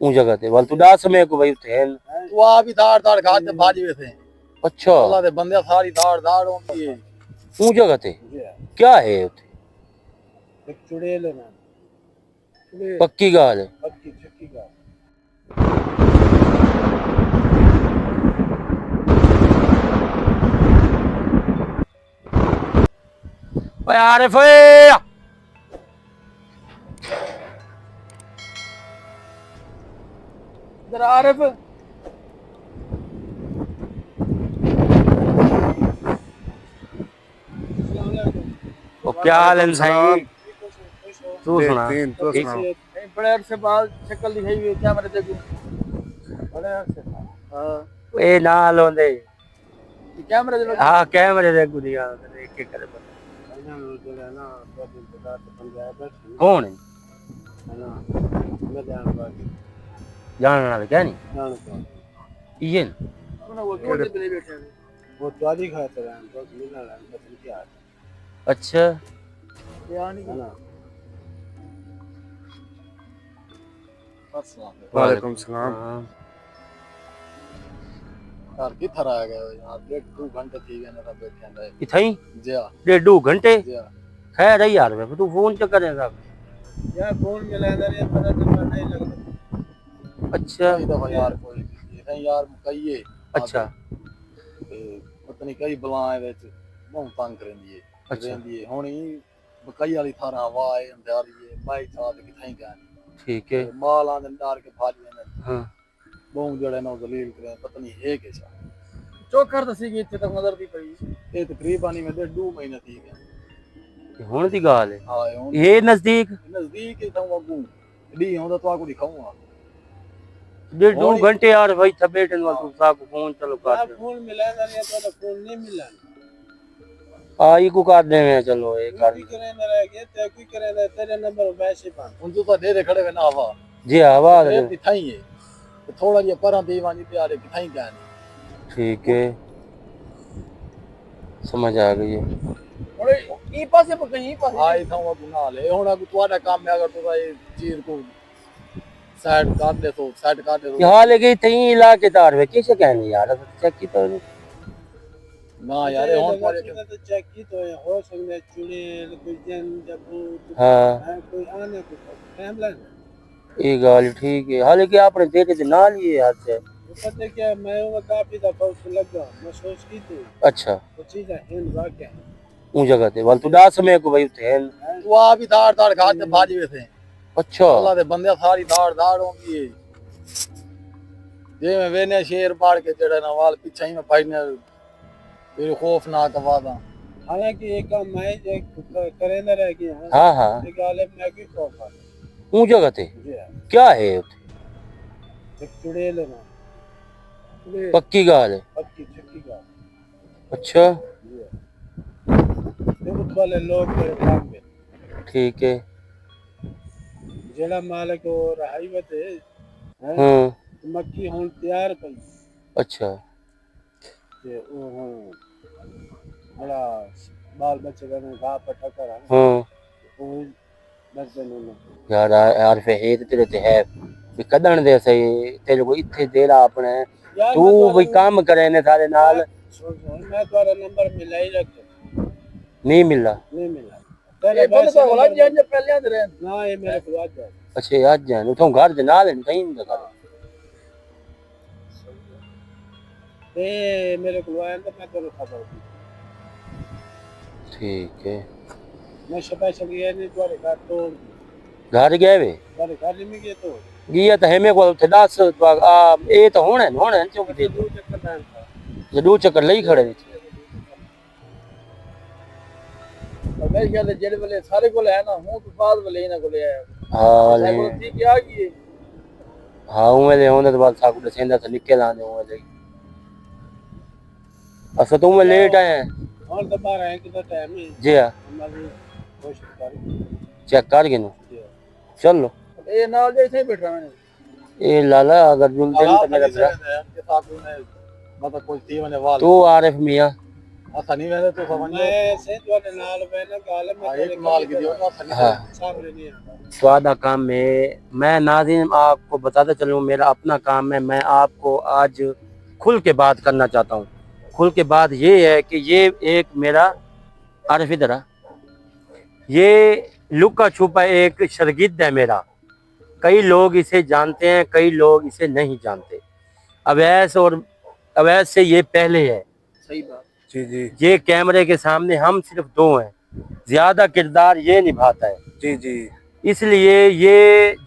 उन जगह ते वाल तू डा समय को भाई थे तू आ भी दाड़ दाड़ खा ते भाजी वे थे। अच्छा अल्लाह दे बंदे सारी दाड़ दाड़ होंदी है। उन जगह ते क्या है उते एक चुड़ैल है ना, पक्की गाल है पक्की छक्की का। ओए आरिफ ओए इधर आरिफ ओ क्या हाल है साईं तू सुना तीन तो ठीक सुनाओ। बड़े अरसे बाद शक्ल दिखाई हुई क्या मेरे देखो बड़े अरसे हां ए ना लोंदे कैमरे दे हां कैमरे दे गुदिया एक एक करे ना कौन है ना मैं जानने वाले क्या नहीं जान ये वो कौन से बने बैठे हैं वो दादी खाते हैं बस मिलना है बस क्या अच्छा या नहीं ना। वालेकुम सलाम यार किधर आ गए यार 1.5 घंटे थी गए ना बैठे हैं इथई जी हां 1.5 घंटे जी हां खैर है यार वे तू फोन चक्कर है साहब यार फोन मिला इधर ये पता नंबर नहीं लगता। अच्छा कई दफा यार कोई नहीं यार कहिए अच्छा पता नहीं कई बलाएं विच बहुत तंग करदी है अच्छा रहंदी है हुन कई वाली थारा हवा है अंधारी है माई साथ किथे गए ठीक है माल आंदे डार के भाजी ने हाँ बहुत जड़े ना दलील करे पता नहीं है कैसा चोकर दसी कि इत्थे तक नजर दी पई ये तकरीबन में 2 महीने थी गए हुन दी गाल है हां हुन ये नजदीक ही तो अगू डी होंदा तो आपको दिखाऊंगा 1.5 घंटे यार भाई था बैठने वाला तू साहब फोन चलो कर फोन मिला ना ये तो फोन नहीं मिला आई को कर दे में चलो ये कर करे ना रह गए ते कोई करे ना तेरे नंबर वैसे पा उन तो दे खड़े वे ना हवा जी आवाज ये दिखाई है तो थोड़ा जिया परा दीवानी पे आ रे दिखाई क्या ठीक है समझ आ गई है ओए ई पासे पर कहीं पास आई था वो गुनाह ले हुन अगर तुम्हारा काम है अगर तू ये चीज को साइड काट दे तो साइड काट दे यहाँ लेके तई इलाके तार वे कैसे कहने यार चेक की तो ना यार हुन तो चेक की तो हो सकने चुड़ैल कोई जन जबू हाँ कोई आने को टाइम लग ये गाल ठीक है हालांकि आपने देखे थे ना लिए यार से पता क्या मैं वो काफी दफा उसको लगा मैं सोच की थी अच्छा वो चीज है इन वाकया उन जगह ते वाल तू डा समय को भाई थे तू आ भी दाड़ दाड़ खाते भाजी वे थे। अच्छा अल्लाह दे बंदे सारी दाड़ दाड़ होंदी है जे मैं वेने शेर पाड़ के चढ़े ना वाल पीछे ही में पाइने फिर खौफनाक वादा हालांकि एक काम मैं करे ना रह गया हाँ हाँ ये गालिब मैं की खौफ है उन जगह ते क्या है एक चुड़ैल है ना पक्की गाल है पक्की छक्की का अच्छा देखो वाले लोग काम में ठीक है जेड़ा मालिक को रहाई वते हाँ मक्की होन तैयार पई अच्छा ते ओ हां बड़ा बाल बच्चे का घा पटा कर हाँ वो बस देने यार यार फे हे तेरे ते है भी कदन दे सही तेरे को इथे देरा अपने तू भी काम करे ने सारे नाल मैं तुम्हारा नंबर मिला ही रख नहीं मिला तेरे बंद तो होला जे पहले आंदे रहे ना ये मेरे को आज अच्छे आज जान तो घर दे नाल कहीं नहीं कर ते मेरे को आया तो मैं तेरे खबर दी ठीक है मैं स्पेशल ये नहीं तुम्हारे घर तो घर गए वे तुम्हारे घर में गए तो गया तो हमें को थे 10 आ ए तो होने चौक दे दो चक्कर लई खड़े थे और मेरे ख्याल जेड़े वाले सारे को है ना हूं तो बाद वाले ना को ले आया हां ले ठीक क्या की हां उले होने तो बाद साकू दसेंदा से निकल आने उले असा तुम लेट आए और तो 12 कितना टाइम है जी हां हमारी कोशिश कर चेक कर गिनो चलो ए नाल जैसे बैठ रहा है ए लाला अगर जुल दिन तो मेरा के साथ में मतलब कोई थी मैंने वाल तू आरिफ मियां हथा नहीं मैंने तो समझ मैं से ਤੁਹਾਡੇ ਨਾਲ ਮੈਂ ਨਾ ਗੱਲ ਮੈਂ एक माल की दियो ना हथा नहीं हाँ सामने नहीं आता तो आधा काम में मैं नाज़रीन आपको बताता चलूँ, मेरा अपना काम है। मैं आपको आज खुल के बात करना चाहता हूँ। खुल के बात ये है कि ये एक मेरा आरिफ इधर आ, ये लुका छुपा एक शागिर्द है मेरा। कई लोग इसे जानते हैं, कई लोग इसे नहीं जानते। अवैस और अवैस से ये पहले है। सही बात जी जी ये कैमरे के सामने हम सिर्फ दो हैं, ज्यादा किरदार ये निभाता है। जी जी इसलिए ये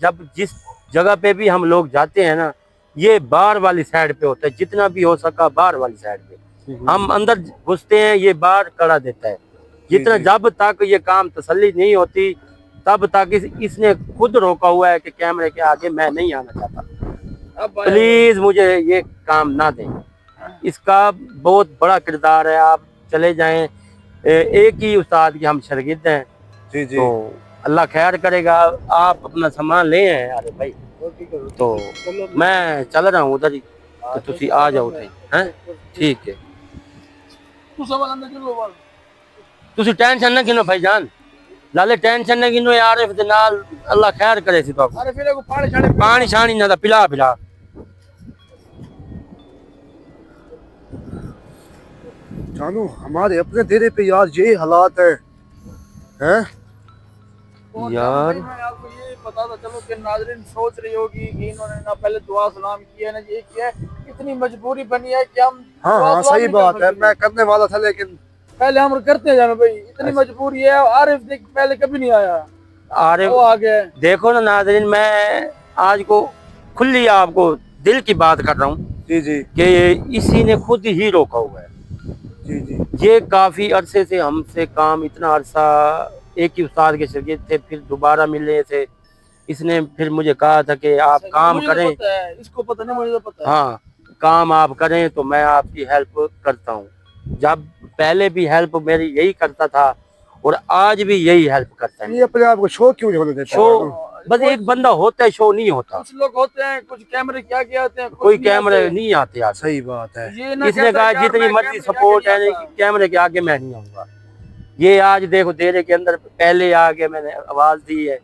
जब जिस जगह पे भी हम लोग जाते हैं ना, ये बाहर वाली साइड पे होता है, जितना भी हो सका बाहर वाली साइड पे। हम अंदर घुसते हैं, ये बाहर कड़ा देता है। जितना जब तक ये काम तसल्ली नहीं होती तब तक इसने खुद रोका हुआ है कि कैमरे के आगे मैं नहीं आना चाहता। प्लीज मुझे ये काम ना दें। इसका बहुत बड़ा किरदार है। आप चले जाएं, एक ही उस्ताद के हम शागिर्द हैं। जी जी तो अल्लाह खैर करेगा। आप अपना सामान ले आए अरे भाई, तो मैं चल रहा हूँ उधर ही, तो तुसी आ जाओ थे हैं। ठीक है, तू सवाल अंदर चलो वाल तुसी टेंशन ना गिनो भाईजान, लाले टेंशन ना गिनो यार। आरिफ दे नाल अल्लाह खैर करे सी। तो अरे फिर को पानी पानी शानी ना पिला पिला। जानू हमारे अपने डेरे पे यार ये हालात है हैं? यार मैं आपको ये बता था चलो कि नाज़रीन सोच रही होगी कि इन्होंने ना पहले दुआ सलाम किया ना ये किया है, इतनी मजबूरी बनी है कि हम हाँ दुआ हाँ सलाम सही नहीं बात कर है, सकते। मैं करने वाला था लेकिन पहले हम करते हैं जानो भाई, इतनी मजबूरी है। आरिफ देख पहले कभी नहीं आया, आरिफ वो आ गया। देखो ना नाज़रीन, मैं आज को खुली आपको दिल की बात कर रहा हूँ जी जी कि इसी ने खुद ही रोका हुआ है। जी जी ये काफी अरसे से हमसे काम, इतना अरसा एक ही उस्ताद के शागिर्द थे, फिर दोबारा मिले थे। इसने फिर मुझे कहा था कि आप काम मुझे तो करें। पता है, इसको पता नहीं, मुझे तो पता है। हाँ, काम आप करें तो मैं आपकी हेल्प करता हूँ। जब पहले भी हेल्प मेरी यही करता था और आज भी यही हेल्प करता है। ये अपने आप को शो क्यों नहीं होने देता? शो बस एक बंदा होता है, शो नहीं होता। कुछ लोग होते हैं, कुछ कैमरे क्या क्या आते हैं, कुछ कोई नहीं कैमरे आते। नहीं आते यार। सही बात है। ये ना इसने कहता कहा यार, जितनी मैं मर्जी कैमरे के सपोर्ट आगे है नहीं कि आता। कैमरे के आगे मैं नहीं आऊंगा। ये आज देखो डेरे के अंदर पहले आके मैंने आवाज दी है।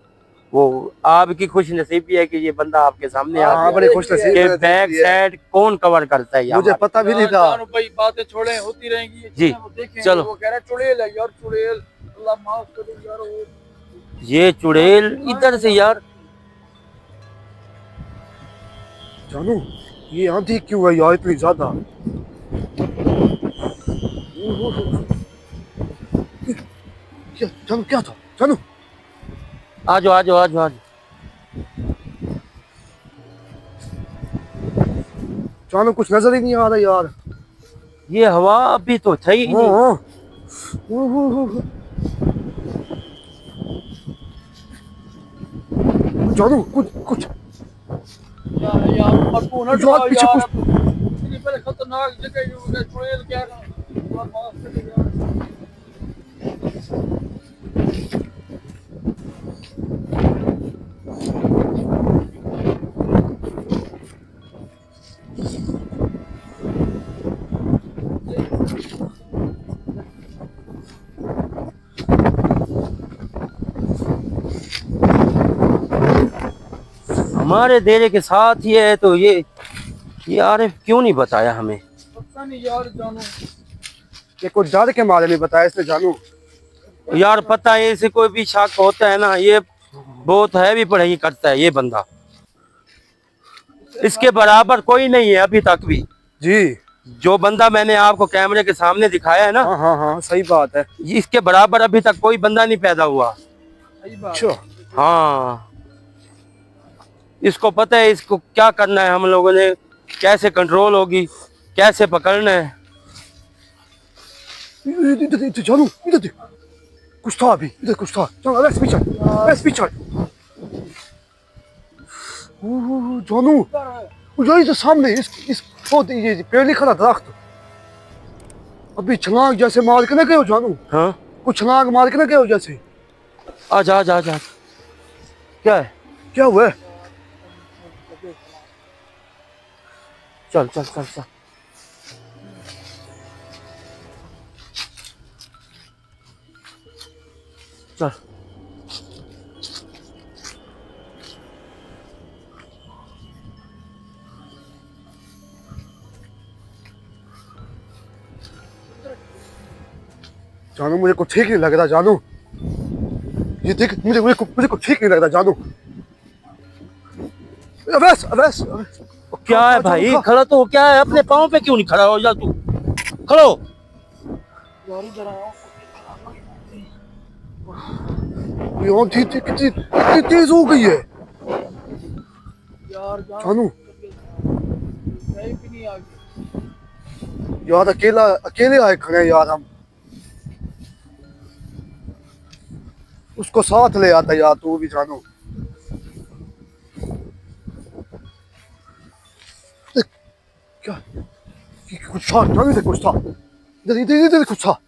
वो आपकी खुश नसीबी है कि ये बंदा आपके सामने आ हाँ गया। बड़ी खुश नसीब कि है। बैक साइड कौन कवर करता है ये मुझे हमारा। पता भी नहीं था। जानो भाई, बातें छोड़े होती रहेंगी, ये जी, चीजें वो देखेंगे, चलो। वो कह रहे चुड़ैल है यार, चुड़ैल, अल्लाह माफ करे यार। वो ये चुड़ैल इधर से यार। जानू ये आंधी क्यों है यार इतनी ज्यादा? क्या जानू, क्या था जानू? आ जाओ आ जाओ आ जाओ आ जाओ। जानू कुछ नजर ही नहीं आ रहा यार। ये हवा अभी तो था ही हाँ नहीं। हाँ ओह, जानू कुछ कुछ यार मरकू ना यार, डराओ पीछे यार। कुछ- इतनी बड़ी खतरनाक जगह ये हो गया, चुड़ैल क्या ना, अल्लाह माफ करे यार। हमारे डेरे के साथ ही है तो ये आरिफ क्यों नहीं बताया हमें? पता नहीं यार जानू। ये कुछ डर के मारे नहीं बताया इसने जानू। यार पता है, इसे कोई भी शक होता है ना, ये बहुत हैवी पढ़ाई करता है ये बंदा। इसके बराबर कोई नहीं है अभी तक भी। जी जो बंदा मैंने आपको कैमरे के सामने दिखाया है ना, हाँ हाँ हाँ सही बात है। इसके बराबर अभी तक कोई बंदा नहीं पैदा हुआ। सही बात। अच्छा हाँ, इसको पता है इसको क्या करना है, हम लोगों ने कैसे कंट्रोल होगी, कैसे पकड़ना है। इधर जानू, इधर देख, कुछ था अभी, इधर कुछ था। चल वैसे पीछे, वैसे पीछे। ओह, जानू वो यही तो सामने इस पौधे ये पेड़ नहीं खड़ा दरख्त, अभी छलांग जैसे मार के ना गए हो जानू। हाँ, कुछ छलांग मार के ना गए हो जैसे। आजा आजा आजा। क्या है? क्या हुआ है? चल चल चल चल। चल जानू मुझे कुछ ठीक नहीं लग रहा जानू, ये देख मुझे कुछ ठीक नहीं लग रहा जानू। अवैस अवैस अवैस क्या है भाई, खड़ा तो हो, क्या है, अपने पाँव पे क्यों नहीं खड़ा हो जा तू, खड़ो। यार इधर आओ। यार कितनी तेज हो गई है यार जानू। कहीं भी नहीं आ गई। यार अकेले आए खड़े हैं यार हम, उसको साथ ले आता यार तू भी जानू। क्या कुछ था जानू, इधर कुछ था, इधर इधर इधर कुछ था।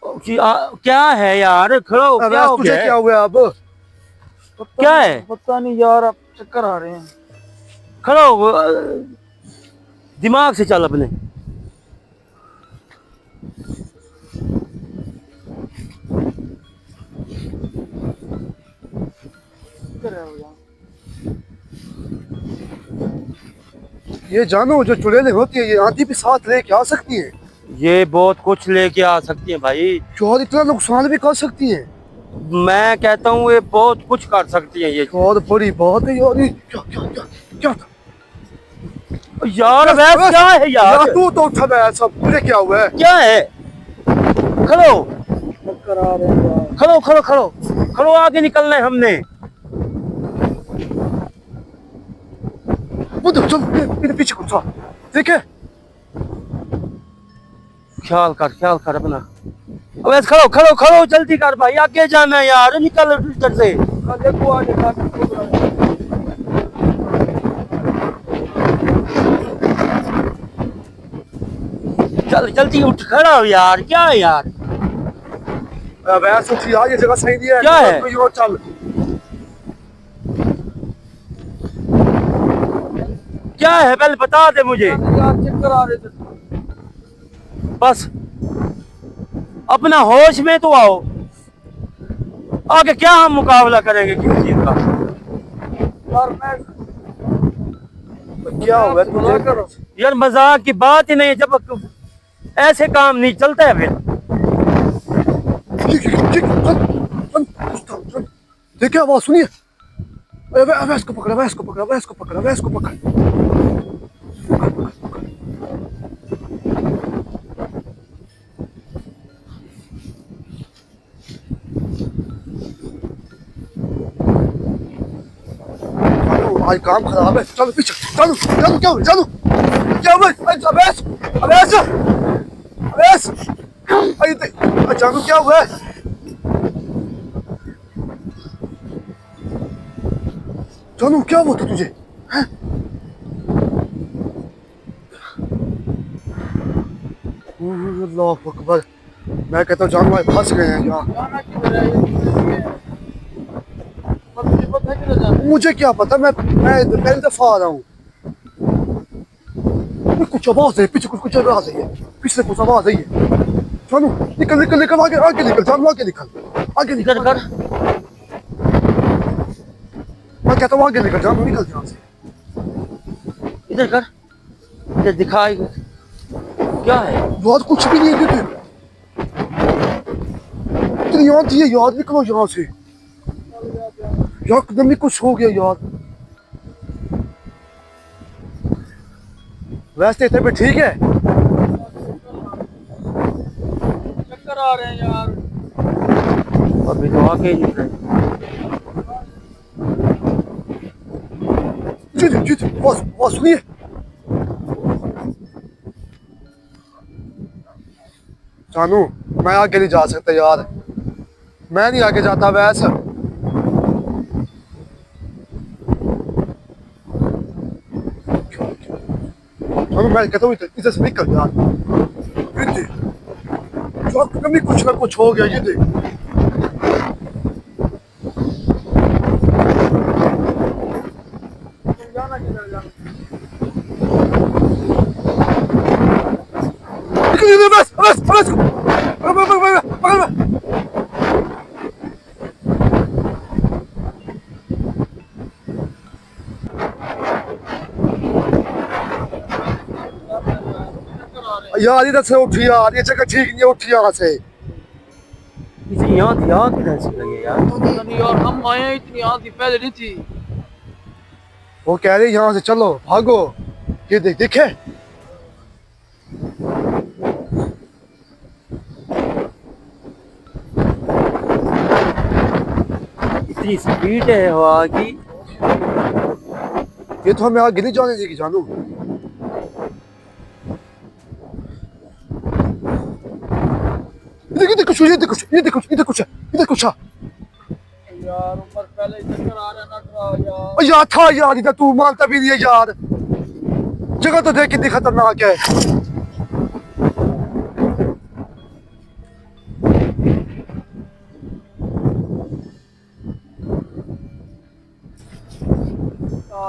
क्या है यार, खड़ो, क्या हो तुझे गया क्या है? हुआ अब? क्या है? पता नहीं यार, अब चक्कर आ रहे हैं। खड़ो हो, दिमाग से चल अपने। इधर आओ यार। ये जानू जो चुड़ैलें होती है ये आंधी भी साथ लेके आ सकती है ये बहुत कुछ लेके आ सकती है भाई, और इतना नुकसान भी कर सकती है। मैं कहता हूँ ये बहुत कुछ कर सकती है ये। बहुत बड़ी बात है यार, ये क्या क्या क्या क्या था यार वैसे क्या है यार, तू तो उठा, मैं सब तुझे क्या हुआ है? क्या है, खड़ो चक्कर आ रहे हैं यार। खड़ो खड़ो खड़ो खड़ो, आगे निकलना है हमने। वो देख चल, मेरे पीछे कुछ था, ठीक है? ख्याल कर अपना। अब ऐसे खड़ो खड़ो खड़ो, जल्दी कर भाई, आगे जाना है यार, निकल इधर से। देखो आगे चल जल्दी उठ, खड़ा हो यार, क्या है यार, अब ऐसा उठी यार, ये जगह सही नहीं है। क्या है? तो यूं चल, क्या है पहले बता दे मुझे। यार, चक्कर आ रहे थे। बस अपना होश में तो आओ, आगे क्या हम मुकाबला करेंगे किस चीज का। यार मैं क्या हुआ तुझे? करो यार मजाक की बात ही नहीं है, जब ऐसे काम नहीं चलता है फिर। देखिए आवाज सुनिए, अवैस को पकड़ा, अवैस को पकड़ा, अवैस को पकड़ा, अवैस को पकड़। आज काम खराब है, चलो पीछे, चलो चलो, क्या हुआ जानू, क्या हुआ? अवैस अवैस अवैस, जानू क्या हुआ? जानू क्या हुआ था तुझे? अल्लाह अकबर, मैं कहता हूँ जानू भाई फंस गए हैं यहाँ। जाना किधर है? मुझे पता है किधर जाना है। मुझे क्या पता, मैं पहली दफा आ रहा हूँ। कुछ आवाज है पीछे, कुछ आवाज है, पीछे कुछ आवाज है। जानू निकल निकल निकल, आगे आगे निकल जानू, आगे निकल, आगे निकल इधर कर, मैं कहता हूँ आगे निकल जानू, निकल यहाँ से। इधर कर, इधर दिखाई, क्या है? यार कुछ भी नहीं है इधर, इतनी आंधी है यार, निकलो यहाँ से यार, एकदम ही कुछ हो गया यार। वैसे इतने पे ठीक है, चक्कर आ रहे हैं यार। अभी तो आके ही निकले। जी वो सुनिए, जानू मैं आगे नहीं जा सकता यार, मैं नहीं आगे जाता वैसे। जानू मैं कहता हूँ इधर से निकल यार, ये देख, जो कभी कुछ ना कुछ हो गया, ये देख। जाना किधर जाना? बस बस बस, यार इधर से उठ यार, ये जगह ठीक नहीं है, उठ यहाँ से। इसे यहाँ थी, यहाँ किधर से लगे यार? पता नहीं यार, हम आए हैं इतनी आंधी पहले नहीं थी। वो कह रहे यहाँ से चलो, भागो। ये देख, देखे इतनी स्पीड है हवा की। ये तो हमें आगे नहीं जाने देगी जानू। ये देखो, ये देखो, ये देखो, ये देखो, ये देखो। यार ऊपर पहले ही चक्कर आ रहा ना यार। यार था यार, इधर तू मानता भी नहीं है यार। जगह तो देख कितनी खतरनाक है।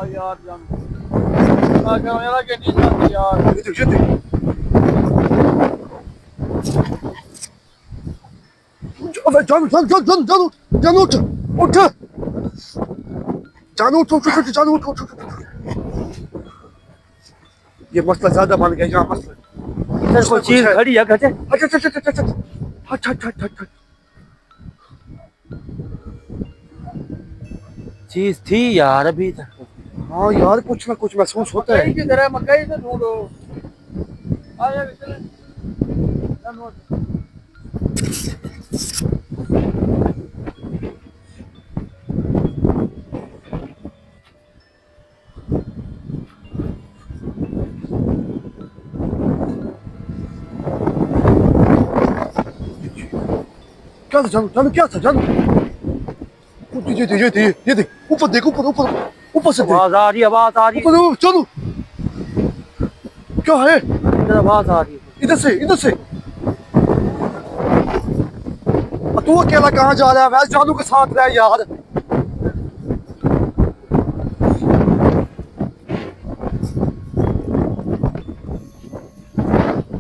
यार जान मेरा के नहीं जाती यार। ये देख, ये देख। अबे जानू, जानू, जानू, जानू, जानू, उठ, उठ। जानू उठ, उठ, उठ, जानू उठ, उठ, उठ। ये मसला ज्यादा बन गया यहाँ मसला। इधर कोई चीज खड़ी है गजे। अच्छा अच्छा अच्छा अच्छा अच्छा अच्छा अच्छा अच्छा। चीज थी यार अभी तक। हाँ यार, कुछ ना कुछ महसूस होता है। किधर है? मकई से ढूंढो। आ यार चले। क्या था जानू, जानू क्या था जानू? ये देख, ऊपर देख, ऊपर ऊपर ऊपर से देख, आवाज आ रही है, आवाज आ रही है। ऊपर जानू। क्या है? इधर आवाज आ रही है। इधर से, इधर से। तू अकेला कहाँ जा रहा है? वैसे जानू के साथ रह यार।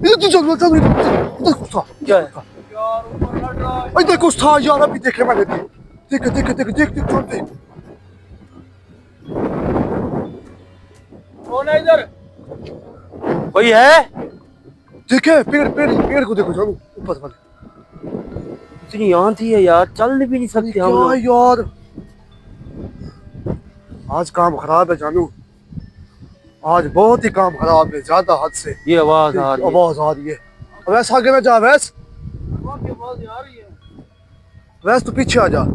इधर तू जानू, जानू इधर कुछ था। क्या है? यार ऊपर लड़ रहा है। इधर कुछ था यार, अभी देखे मैंने। देख देख देख देख देख देख देख। कौन है इधर? कोई है? देखे पेड़, पेड़ पेड़ को देखो जानू, ऊपर वाले। इतनी आंधी है यार, चल भी नहीं सकते हम क्या लोग। यार, आज काम खराब है जानू। आज बहुत ही काम खराब है, ज्यादा हद से। ये आवाज आ रही है। आवाज आ रही है। वैस आगे में जा, वैस वहाँ की आवाज आ रही है। वैस तो पीछे आ जा।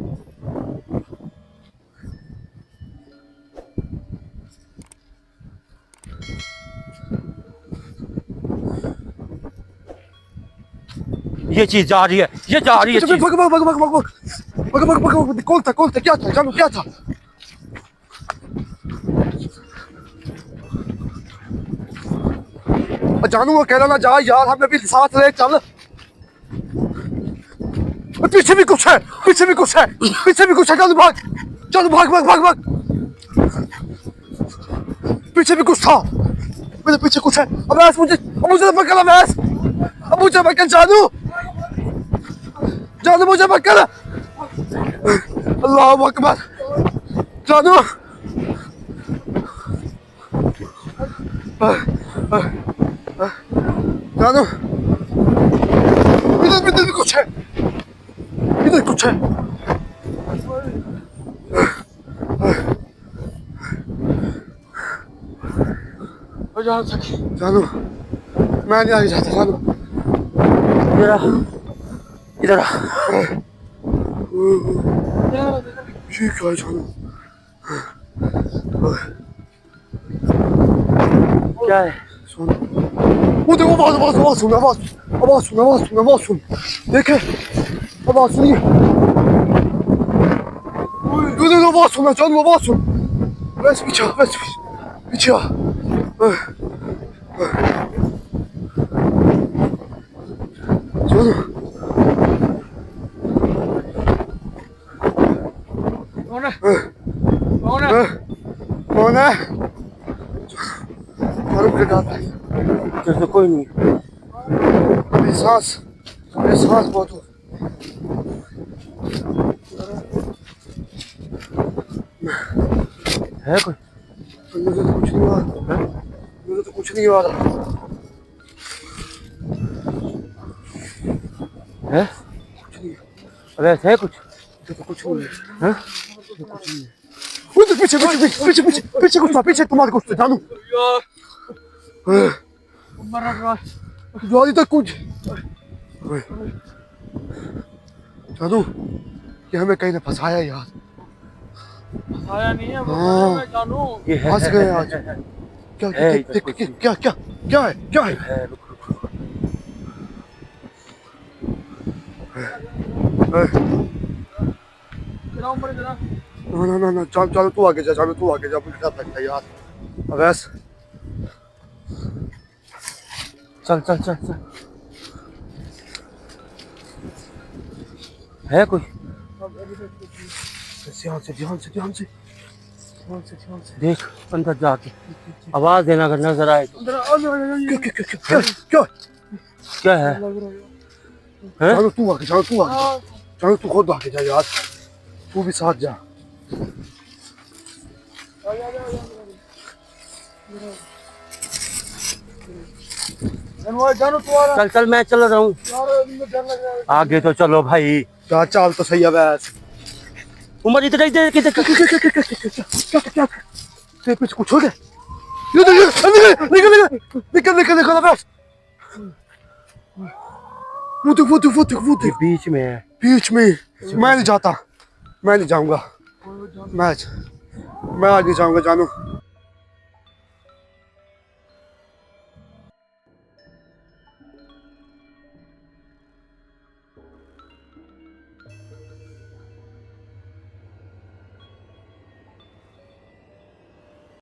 ये चीज जा रही है, ये जा रही है चल, चीज। भग भग भग भग भग भग भग भग भग। कौन था, कौन था, क्या था जानू, क्या था? जानू वो कह रहा ना जा यार, हमें भी साथ रहे चल। पीछे भी कुछ है, पीछे भी कुछ है, पीछे भी कुछ है। चल भाग, चल भाग भाग भाग भाग। पीछे भी कुछ था, मेरे पीछे कुछ है। अब मुझे, मुझे पकड़, अब मुझे पकड़ जानू, जानू मुझे पकड़। अल्लाह अकबर। जानू जानू, इधर इधर भी कुछ है, इधर कुछ है। जानू मैं नहीं आगे जाता जानू। इधर आ, इधर आ। ये क्या है जानू? क्या है? सुन, वो देखो, आवाज आवाज आवाज सुन, आवाज आवाज सुन, आवाज सुन, आवाज सुन। देखे आवाज सुनिए, आवाज सुना जानू, आवाज सुन। वैसे पीछे, वैसे पीछे आ। जानू कौन है? कौन है? कौन है? मालूम क्या डालता है? इधर तो कोई नहीं। मेरी सांस बहुत हो। है कोई? मुझे तो कुछ नहीं आ रहा, मुझे तो कुछ नहीं आ रहा। है वैसे है कुछ ये तो कुछ नहीं है। हाँ? उधर पीछे पीछे पीछे पीछे पीछे पीछे कुछ था, पीछे तुम्हारे कुछ था, जानू जो तक कुछ जानू ये हमें कहीं ने फंसाया यार। आया नहीं है वो हाँ। मैं जानू। ये है फंस गए आज। क्या है, देख देख क्या क्या क्या है क्या है? है, रुक, रुक, रुक। चलाओ ऊपर जरा। ना ना ना चल चल तू आगे जा, चल तू आगे जा, मुझे डर लगता है यार। अवैस चल चल चल चल है कुछ ध्यान से ध्यान से ध्यान से ध्यान से ध्यान से देख अंदर जाके आवाज देना अगर नजर आए तो अंदर आ जा। क्या क्या क्या है हैं? चलो तू आगे, चलो तू आगे, चलो तू खुद आगे जा यार, तू भी साथ जा। जानू तू आ रहा चल चल मैं चल रहा हूँ यार, मुझे डर लग रहा है। आगे तो चलो भाई। क्या चाल तो सही है वैस। उमर इधर इधर किधर क्या तेरे पीछे कुछ हो गया? ये तो निकल निकल निकल निकल निकल निकल अवैस। वो देख ये बीच में है बीच में। मैं नहीं जाता, मैं नहीं जाऊंगा, मैं आज नहीं जाऊंगा जानू।